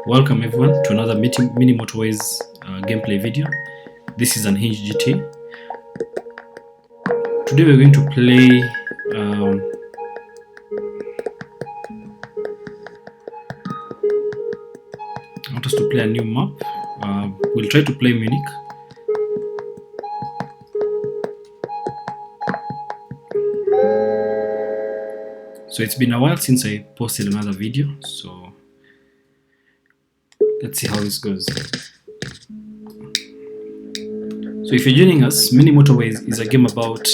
Welcome everyone to another Mini-Motorways gameplay video. This is Unhinged GT. Today we're going to play I want us to play a new map. We'll try to play Munich. So it's been a while since I posted another video, so let's see how this goes. So if you're joining us, Mini-Motorways is a game about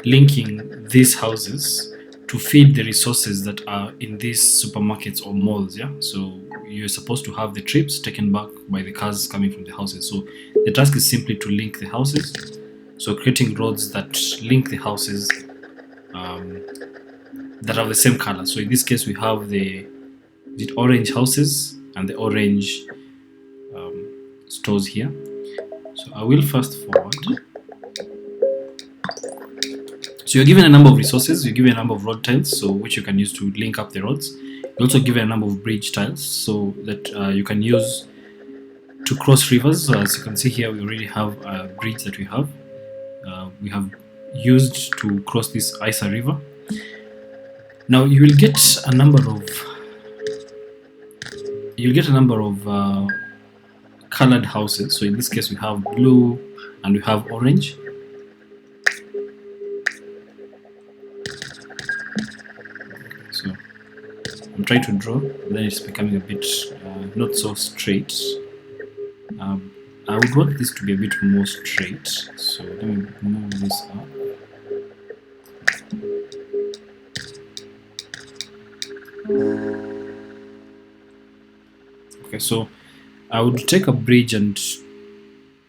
linking these houses to feed the resources that are in these supermarkets or malls. Yeah, so you're supposed to have the trips taken back by the cars coming from the houses. So the task is simply to link the houses. So creating roads that link the houses that are the same color. So in this case we have the orange houses and the orange stores here. So I will fast forward. So you're given a number of resources, you're given a number of road tiles, so which you can use to link up the roads. You're also given a number of bridge tiles, so that you can use to cross rivers. So as you can see here, we already have a bridge that we have used to cross this Isa river. Now you will get a number of colored houses. So in this case we have blue and we have orange. So I'm trying to draw, then it's becoming a bit not so straight. I would want this to be a bit more straight, so let me move this up. Okay, so I would take a bridge and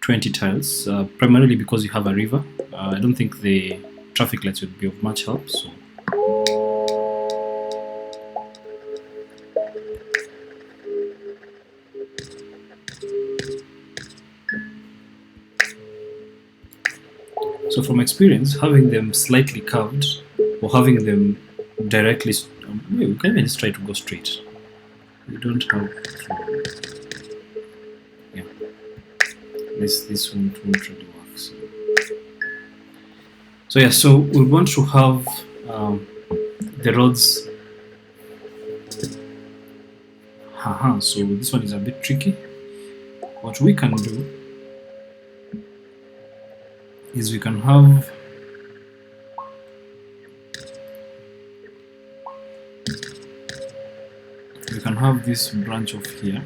20 tiles, primarily because you have a river. I don't think the traffic lights would be of much help, so from experience, having them slightly curved or having them directly, we can even just try to go straight. We don't have to, yeah, this won't really work. So yeah, so we want to have the roads. So this one is a bit tricky. What we can do is we can have this branch of here,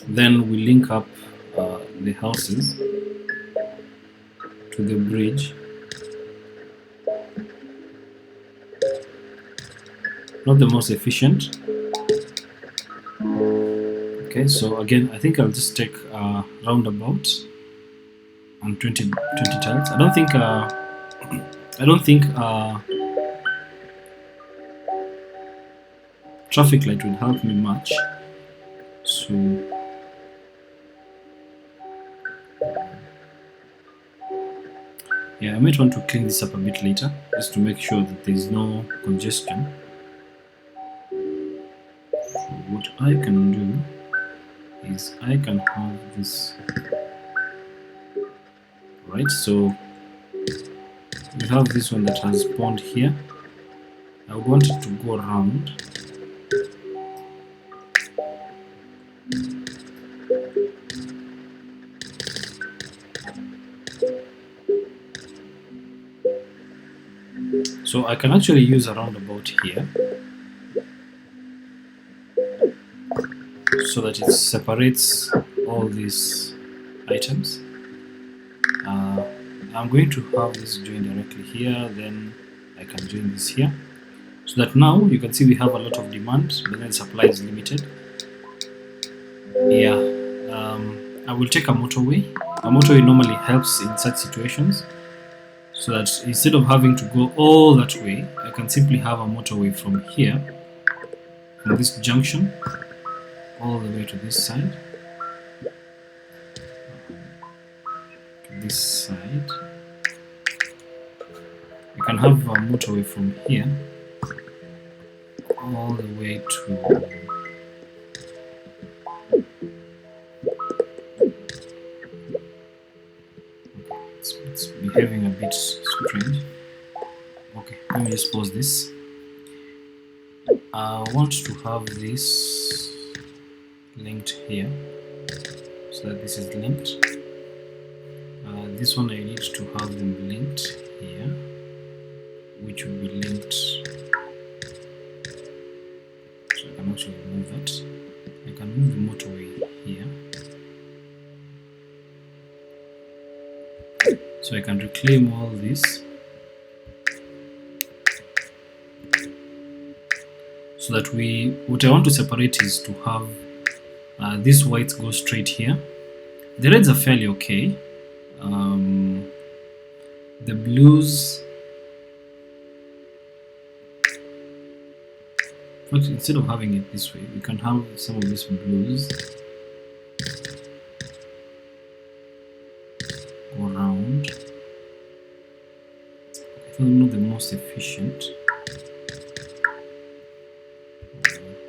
then we link up the houses to the bridge. Not the most efficient. Okay, so again, I think I'll just take a roundabout and 20 tiles. I don't think traffic light will help me much. So yeah, I might want to clean this up a bit later, just to make sure that there is no congestion. So what I can do is I can have this, right? So we have this one that has spawned here. I would want it to go around. So I can actually use a roundabout here so that it separates all these items. I'm going to have this join directly here, then I can join this here, so that now you can see we have a lot of demand, but then supply is limited. Yeah, I will take a motorway. A motorway normally helps in such situations, so that instead of having to go all that way, I can simply have a motorway from here, from this junction, all the way to this side, this side. You can have a motorway from here all the way to it's behaving a bit strange. Okay, let me just pause this. I want to have this linked here, so that this is linked. This one I need to have them linked here, which will be linked. So I can actually move that. I can move the motorway here. So I can reclaim all this. So that what I want to separate is to have this white go straight here. The reds are fairly okay. The blues, but instead of having it this way, we can have some of these blues go around. I think not the most efficient,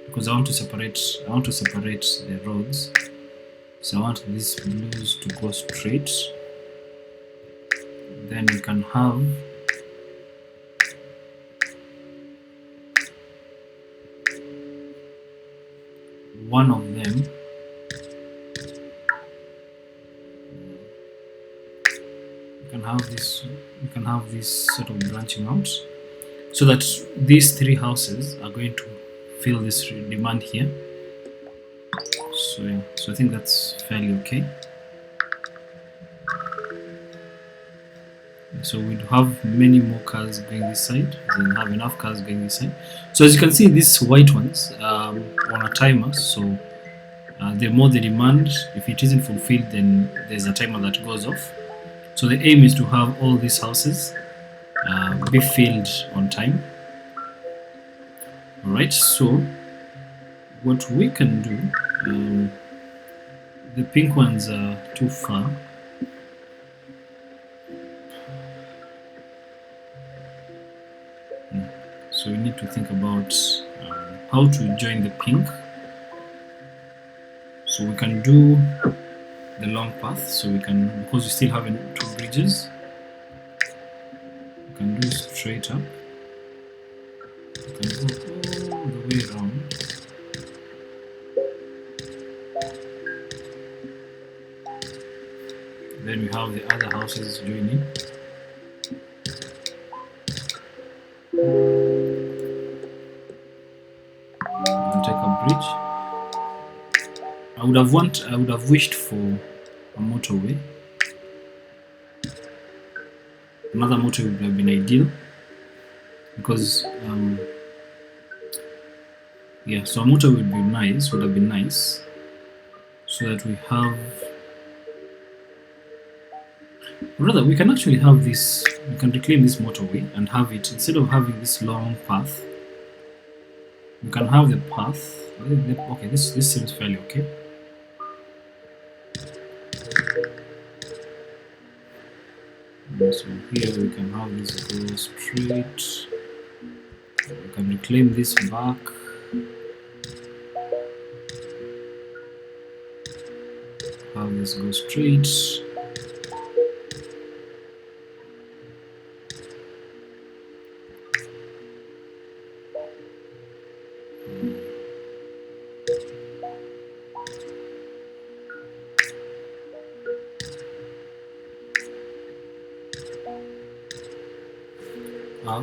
because I want to separate the roads. So I want these blues to go straight. Then we can have one of them we can have this sort of branching out, so that these three houses are going to fill this demand here. So yeah, so I think that's fairly okay. So we have many more cars going this side. We have enough cars going this side. So as you can see, these white ones on a timer. So the more the demand, if it isn't fulfilled, then there's a timer that goes off. So the aim is to have all these houses be filled on time. Alright, so what we can do, the pink ones are too far. So we need to think about how to join the pink. So we can do the long path. So we can, because we still have two bridges, we can do straight up. We can go all the way around. Then we have the other houses joining. I would have wished for a motorway. Another motorway would have been ideal, because yeah, so a motorway would have been nice, so that we have, rather we can actually have this, we can reclaim this motorway and have it, instead of having this long path, we can have the path. Okay, this seems fairly okay. So here we can have this go straight. We can reclaim this back. Have this go straight.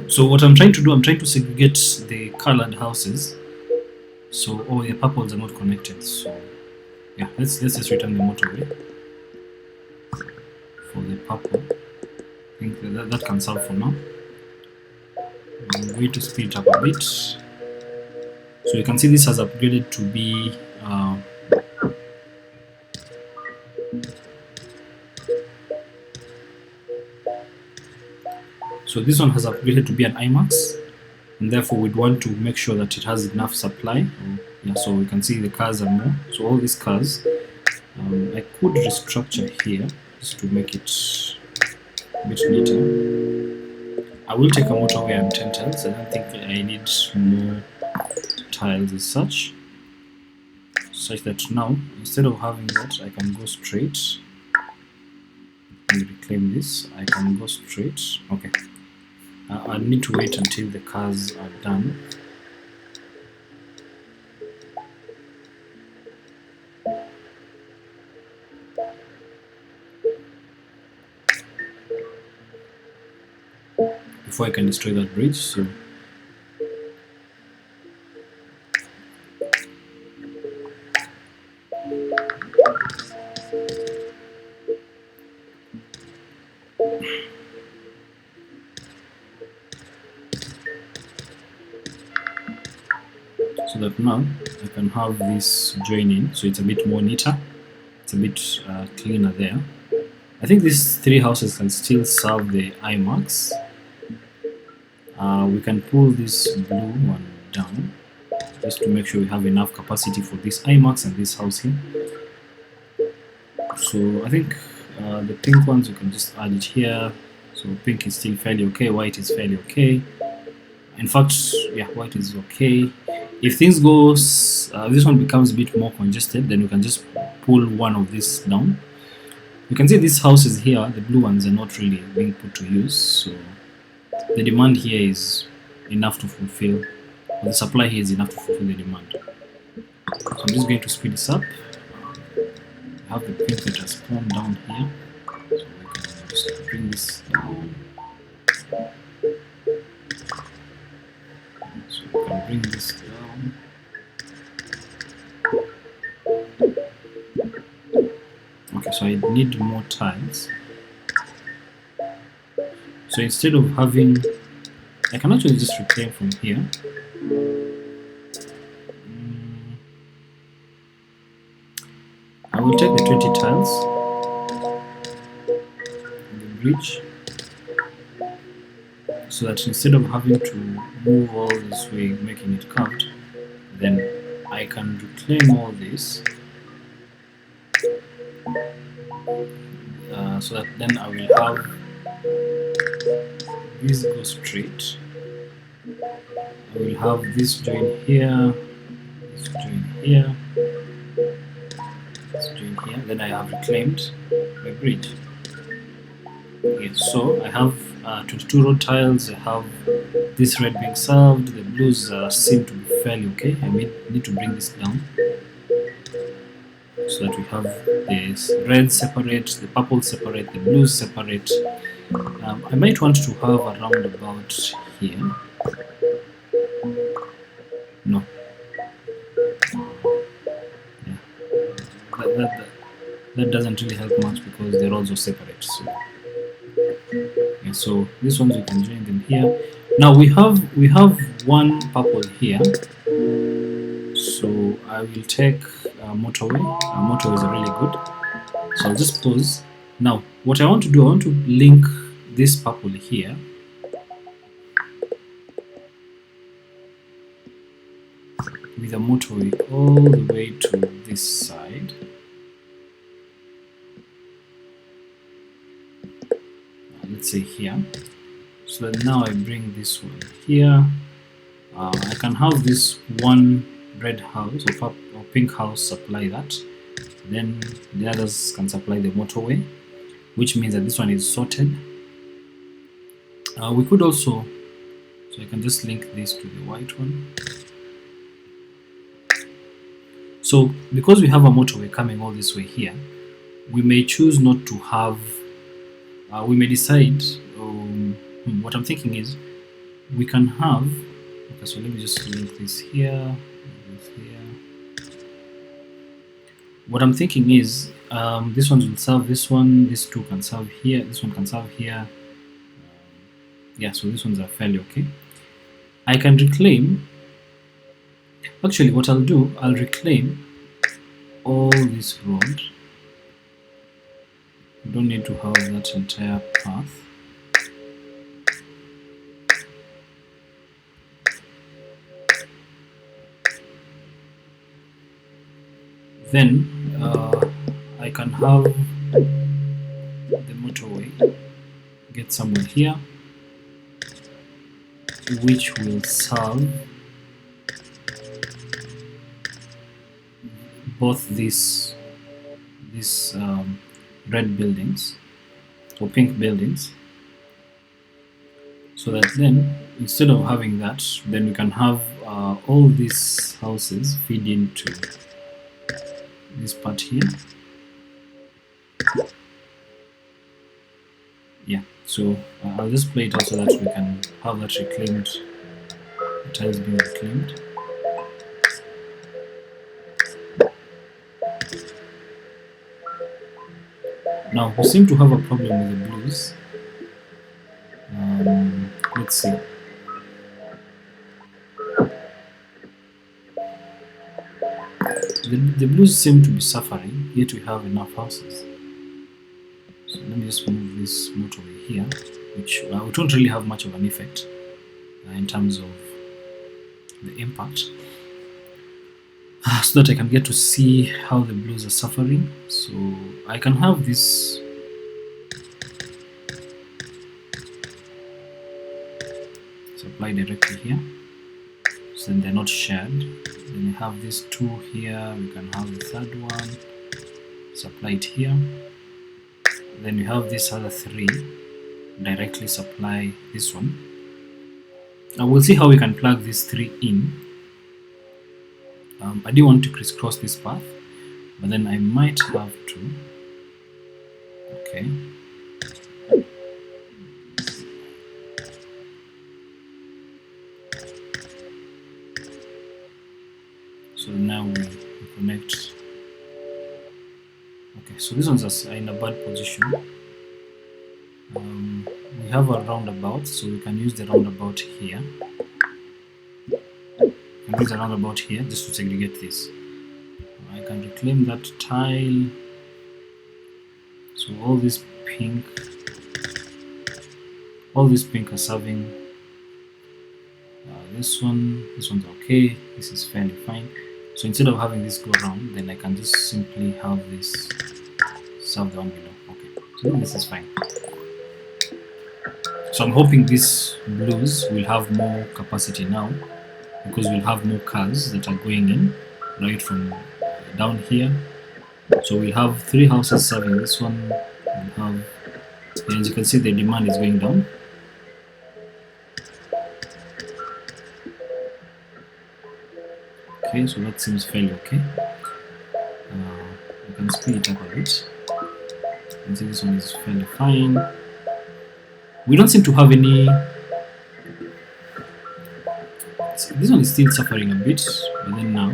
So what I'm trying to do, I'm trying to segregate the colored houses, so all the purples are not connected. So yeah, let's just return the motorway for the purple. I think that can serve for now. I'm going to speed it up a bit. So you can see this has upgraded to be so this one has upgraded to be an IMAX, and therefore we'd want to make sure that it has enough supply. Yeah, so we can see the cars are more. So all these cars, I could restructure here just to make it a bit neater. I will take a motorway and 10 tiles. I don't think I need more tiles is such that now instead of having that, I can go straight and reclaim this. I can go straight. Okay, I need to wait until the cars are done. Before I can destroy that bridge. So that now I can have this join in, so it's a bit more neater, it's a bit cleaner there. I think these three houses can still serve the IMAX. We can pull this blue one down just to make sure we have enough capacity for this IMAX and this house here. So I think the pink ones we can just add it here. So pink is still fairly okay, white is fairly okay. In fact, yeah, white is okay. If things goes, this one becomes a bit more congested, then we can just pull one of this down. You can see these houses here, the blue ones, are not really being put to use, so the demand here is enough to fulfill, or the supply here is enough to fulfill the demand. So I'm just going to speed this up. I have the pink that has spawned down here, so we can just bring this down. So we can bring this down. Okay, so I need more tiles. So instead of having, I can actually just reclaim from here. I will take the 20 tiles on the bridge, so that instead of having to move all this way, making it curved, then I can reclaim all this, so that then I will have this go straight. I will have this join here, this join here, this join here. Then I have reclaimed my bridge. Okay, so I have 22 road tiles. I have this red being served. The blues seem to be fairly okay. I need to bring this down so that we have the red separate, the purple separate, the blues separate. I might want to have a roundabout here. No. Yeah. That doesn't really help much because they're also separate. So, yeah, so these ones we can join them here. Now we have one purple here. So I will take motorway. Motorways are really good. So I'll just pause. Now what I want to do, I want to link this purple here with a motorway all the way to this side. Let's say here. So that now I bring this one here. I can have this one red house or pink house supply that. Then the others can supply the motorway, which means that this one is sorted. We could also, so I can just link this to the white one. So because we have a motorway coming all this way here, we may choose not to have, we may decide, what I'm thinking is, we can have, okay, so let me just link this here, this here. What I'm thinking is, this one will serve this one, these two can serve here, this one can serve here. Yeah, so these ones are fairly okay. I can reclaim, actually what I'll do, I'll reclaim all this road. You don't need to have that entire path. Then I can have the motorway get somewhere here, which will serve both these red buildings or pink buildings, so that then instead of having that, then we can have all these houses feed into this part here. Yeah, so I'll just play it out so that we can have that reclaimed, the tiles being reclaimed. Now we seem to have a problem with the blues. Let's see. The blues seem to be suffering, yet we have enough houses. So let me just move this motorway here, which we don't really have much of an effect in terms of the impact, so that I can get to see how the blues are suffering. So I can have this supply directly here, so then they're not shared. Then we have these two here, we can have the third one, supply it here. Then we have these other three directly supply this one. I will see how we can plug these three in. I didn't want to crisscross this path, but then I might have to. Okay. So now we connect. Okay, so these ones are in a bad position. We have a roundabout, so we can use the roundabout here. We can use the roundabout here just to segregate this. I can reclaim that tile. So all this pink are serving this one's okay, this is fairly fine. So instead of having this go around, then I can just simply have this serve the one below. Okay, so this is fine. So I'm hoping these blues will have more capacity now, because we'll have more cars that are going in right from down here. So we'll have three houses serving this one. We'll have, as you can see, the demand is going down. Okay, so that seems fairly okay. I can speed it up a bit. You can see this one is fairly fine. We don't seem to have any. This one is still suffering a bit, but then now,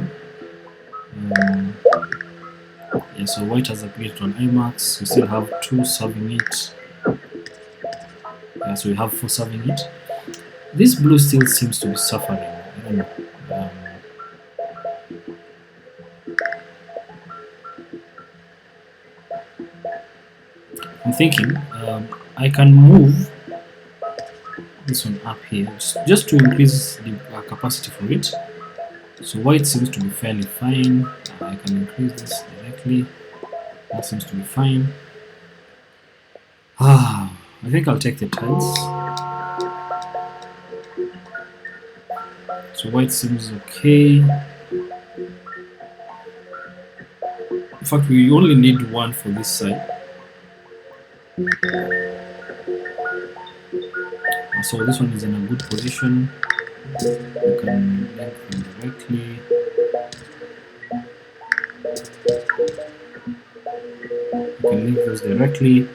yeah. So white has upgraded on IMAX. We still have 2 serving it. Yeah, so we have 4 serving it. This blue still seems to be suffering. I don't know. I'm thinking I can move this one up here just to increase the capacity for it. So white seems to be fairly fine. I can increase this directly. That seems to be fine. I think I'll take the tiles. So white seems okay. In fact, we only need 1 for this side. So this one is in a good position. You can link them directly. You can link those directly.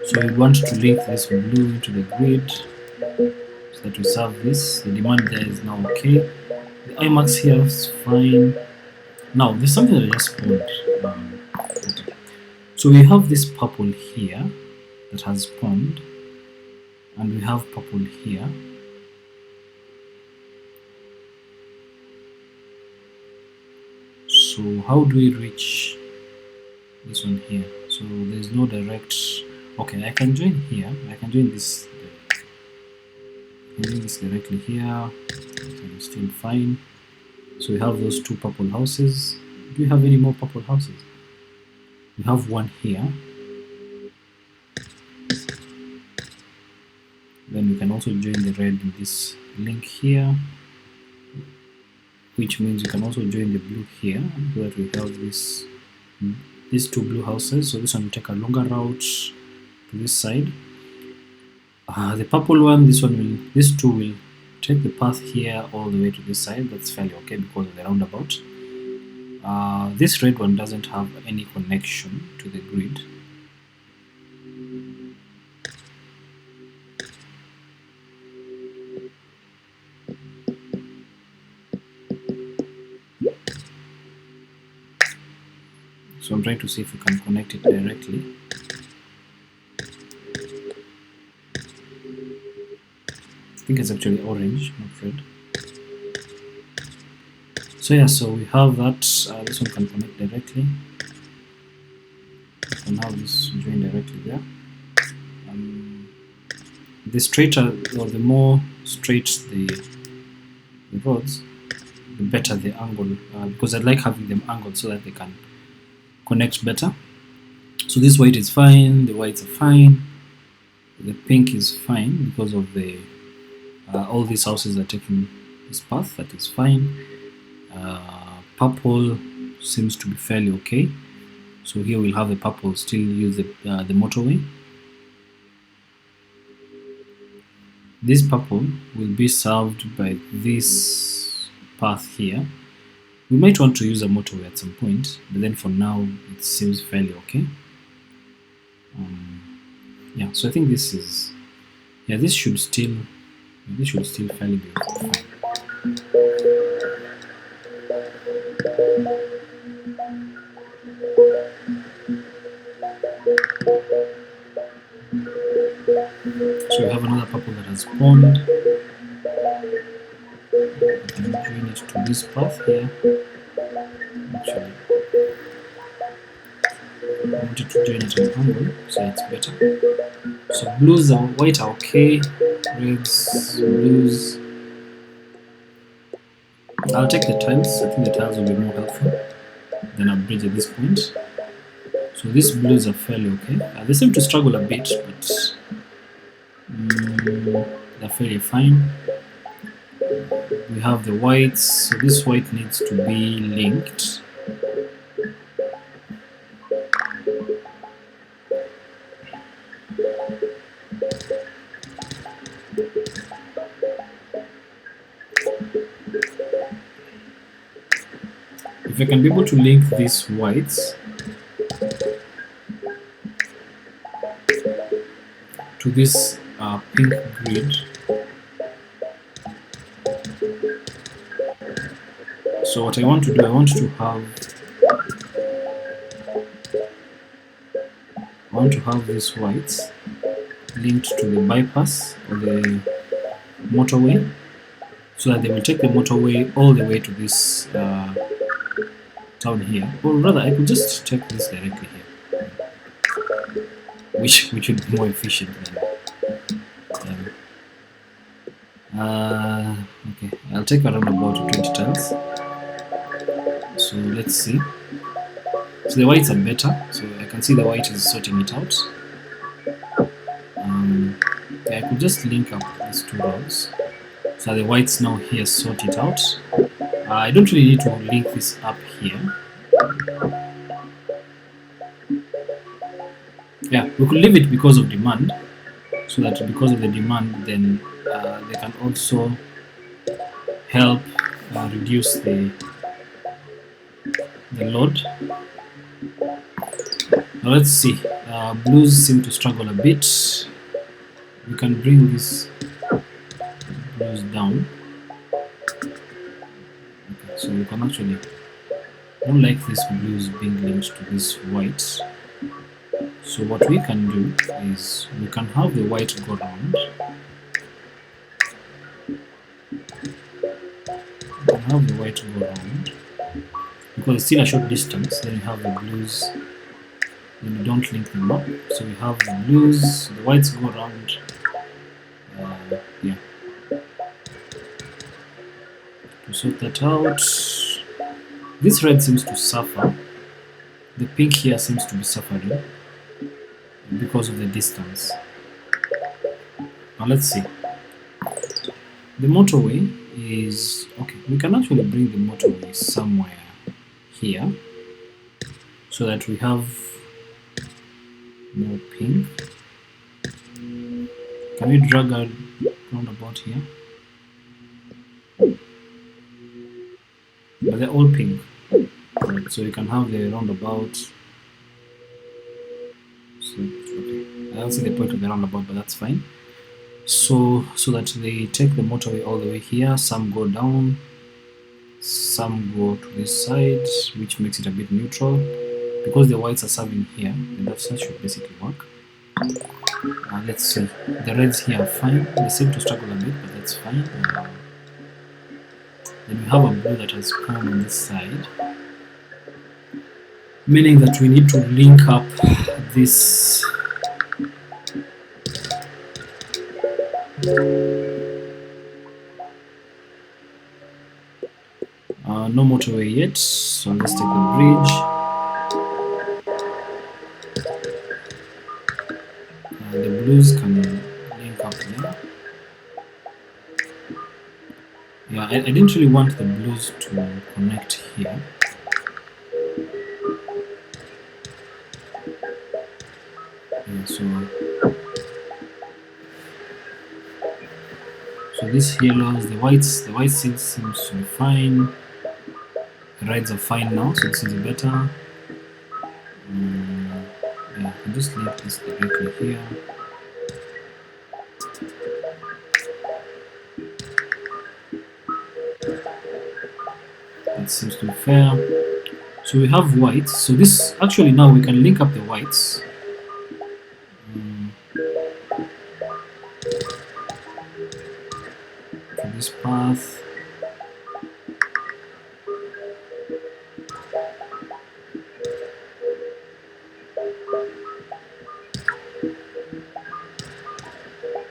So we want to link this blue into the grid so that we serve this. The demand there is now okay. The IMAX here is fine. Now there's something that I just spawned. So we have this purple here that has spawned, and we have purple here. So how do we reach this one here? So there's no direct. Okay, I can join here. I can join this. I can join this directly here. It's still fine. So we have those 2 purple houses. Do we have any more purple houses? We have 1 here. Then we can also join the red in this link here. which means you can also join the blue here, so that we have these two blue houses. So this one will take a longer route to this side. The purple one, these two will take the path here all the way to this side. That's fairly okay because of the roundabout. This red one doesn't have any connection to the grid. So I'm trying to see if we can connect it directly. I think it's actually orange, not red. So yeah, so we have that. This one can connect directly. We can have this join directly there. The straighter, or the more straight the roads, the better the angle, because I like having them angled so that they can connect better. So this white is fine, the whites are fine, the pink is fine because of the all these houses are taking this path. That is fine. Purple seems to be fairly okay. So here we'll have the purple still use the motorway. This purple will be served by this path here. We might want to use a motorway at some point, but then for now it seems fairly okay. Yeah, so I think this is, yeah, this should still fairly be fine. So we have another purple that has spawned. We can join it to this path here. Actually, I wanted to join it at an angle, so it's better. So blues and white are okay. Reds, blues. I'll take the tiles. I think the tiles will be more helpful than a bridge at this point. So these blues are fairly okay. They seem to struggle a bit, but they're fairly fine. We have the whites, so this white needs to be linked. If I can be able to link these whites to this pink grid, so what I want to do, I want to have these whites linked to the bypass or the motorway, so that they will take the motorway all the way to this town here. Or rather, I could just take this directly here, which would be more efficient than okay, I'll take around about 20 tiles. So let's see. So the whites are better, so I can see the white is sorting it out. Yeah, I could just link up these two rows, so the whites now here sort it out. I don't really need to link this up here. Yeah, we could leave it because of demand, so that because of the demand, then they can also help reduce the load. Now let's see. Blues seem to struggle a bit. We can bring this blues down. Okay, so we can actually, I don't like this blues being linked to this white. So what we can do is we can have the white go round. We can have the white go round because it's still a short distance. Then we have the blues. Then we don't link them up. So we have the blues, the whites go around. Yeah. To sort that out. This red seems to suffer. The pink here seems to be suffering because of the distance. Now let's see. The motorway is okay. we can actually bring the motorway somewhere here so that we have more pink. Can we drag a roundabout here? But they're all pink. Right, so you can have the roundabout. So, okay. I don't see the point of the roundabout, but that's fine. So that they take the motorway all the way here. Some go down, some go to this side, which makes it a bit neutral. Because the whites are serving here, that should basically work. Let's see. The reds here are fine. They seem to struggle a bit, but that's fine. Then we have a blue that has come on this side, meaning that we need to link up this no motorway yet, so let's take the bridge. The blues can link up there. Yeah, I didn't really want the blues to connect here. Yeah, so these yellows, the whites seems to be fine. The reds are fine now, so this is better. Yeah, I can just link this directly here. That seems to be fair. So we have whites. So this actually now we can link up the whites. To this path.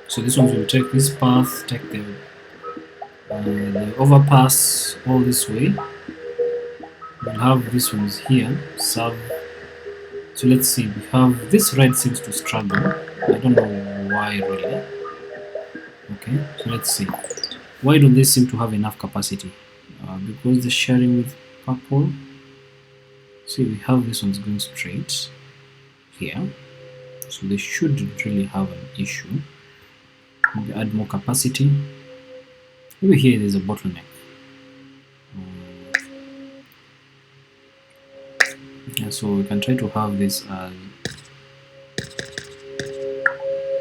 So this one will take this path, take the overpass all this way. We'll have these ones here, serve. So let's see, we have this red seems to struggle. I don't know why really. Okay, so let's see. Why don't they seem to have enough capacity? Because they're sharing with purple. See, we have this one's going straight here. So they shouldn't really have an issue. Maybe add more capacity. Maybe here there's a bottleneck. Yeah, so we can try to have this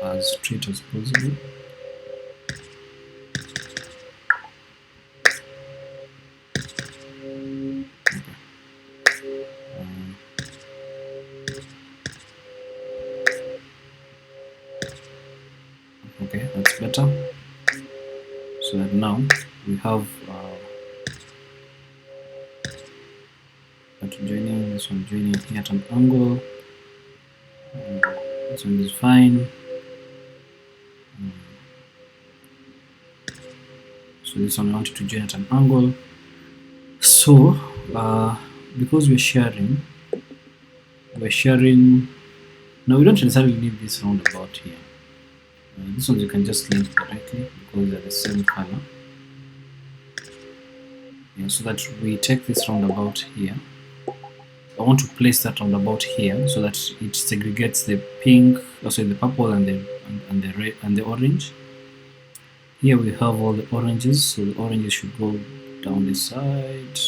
as straight as possible. Okay, that's better. So that now we have that joining, this one joining here at an angle. This one is fine. So this one I wanted to join at an angle. So because we're sharing. Now we don't necessarily need this roundabout here. This one you can just link directly because they're the same color. Yeah, so that we take this roundabout here. I want to place that roundabout here so that it segregates the pink, also the purple and the red and the orange. Here we have all the oranges, so the oranges should go down this side.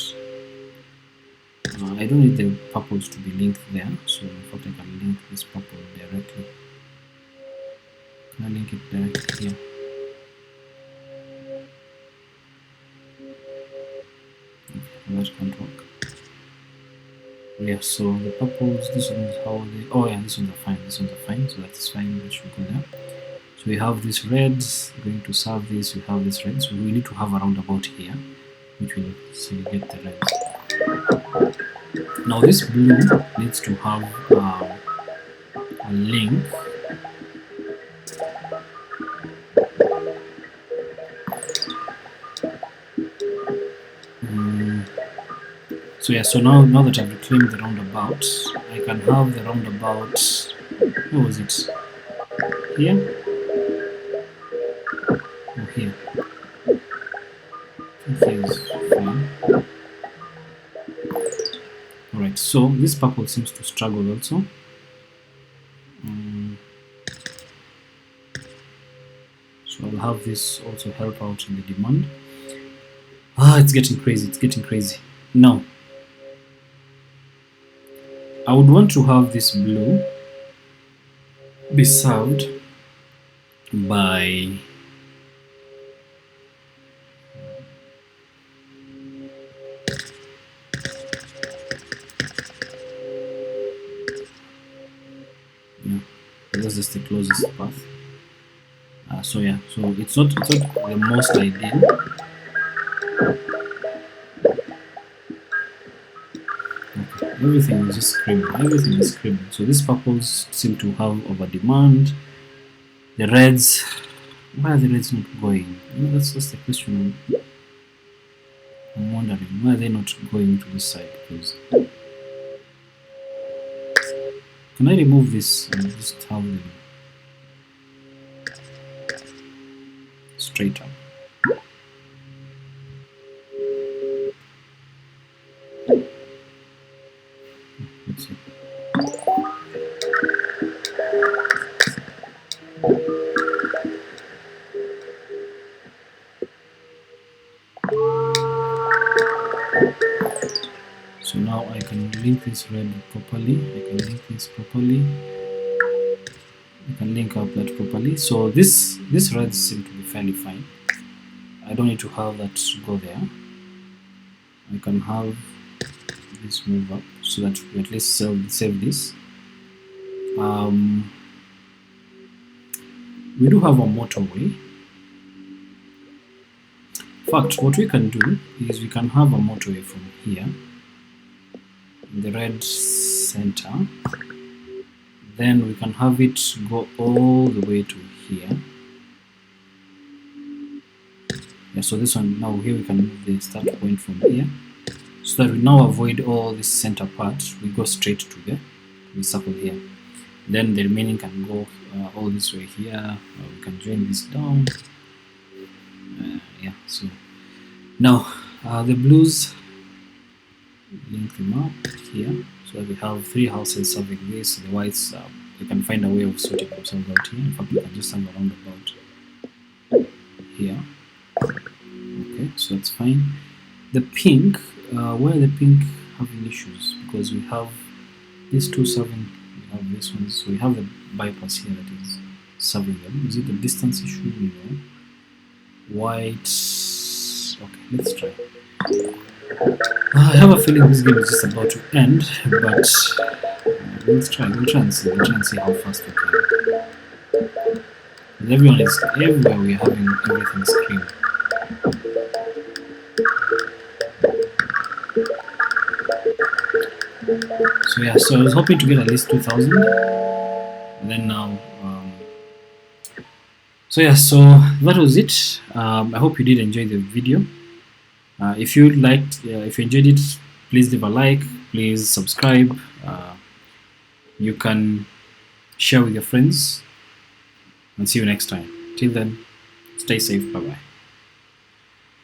I don't need the purples to be linked there, so in fact I can link this purple directly. Can I link it directly here? Okay, that can't work. Yeah, so the purples, this one is how they. Oh yeah, this ones are fine. This ones are fine, so that's fine. That should go there. So we have these reds going to serve this. We have this red, so we need to have a roundabout here, which will segregate the reds. Now this blue needs to have a link. So yeah, so now that I've reclaimed the roundabout, I can have the roundabout. Where was it? Here? Oh, here. Here is fine. Alright, so this purple seems to struggle also. So I'll have this also help out in the demand. It's getting crazy, it's getting crazy. Now, I would want to have this blue be served by this is the closest path. So yeah, so it's not the most ideal. Okay, everything is just screaming. Everything is screaming. So these purples seem to have over demand. The reds, why are the reds not going? That's just the question. I'm wondering why are they not going to this side? Because can I remove this and just have them straight up? Let's see. So now I can link this red properly. I can link this properly. I can link up that properly. So this red seems to be fairly fine. I don't need to have that go there. I can have this move up so that we at least save this. We do have a motorway. In fact, what we can do is we can have a motorway from here in the red center. Then we can have it go all the way to here. Yeah, so this one now here we can move the start point from here, so that we now avoid all this center part. We go straight to the circle here. Then the remaining can go all this way here. We can join this down. Yeah, so now the blues, link them up here so that we have 3 houses serving this. The whites, we can find a way of sorting themselves out here. In fact, we can just have a roundabout here. Okay, so that's fine. The pink, why are the pink having issues? Because we have these two serving, we have this one, so we have the bypass here that is serving them. Is it the distance issue? No. White, okay, let's try. I have a feeling this game is just about to end, but we'll try and see how fast we can. And everyone is everywhere. We're having everything scream. So yeah, so I was hoping to get at least 2,000, and then now. So yeah, so that was it. I hope you did enjoy the video. If you enjoyed it, please leave a like, please subscribe. You can share with your friends, and see you next time. Till then, stay safe. Bye bye.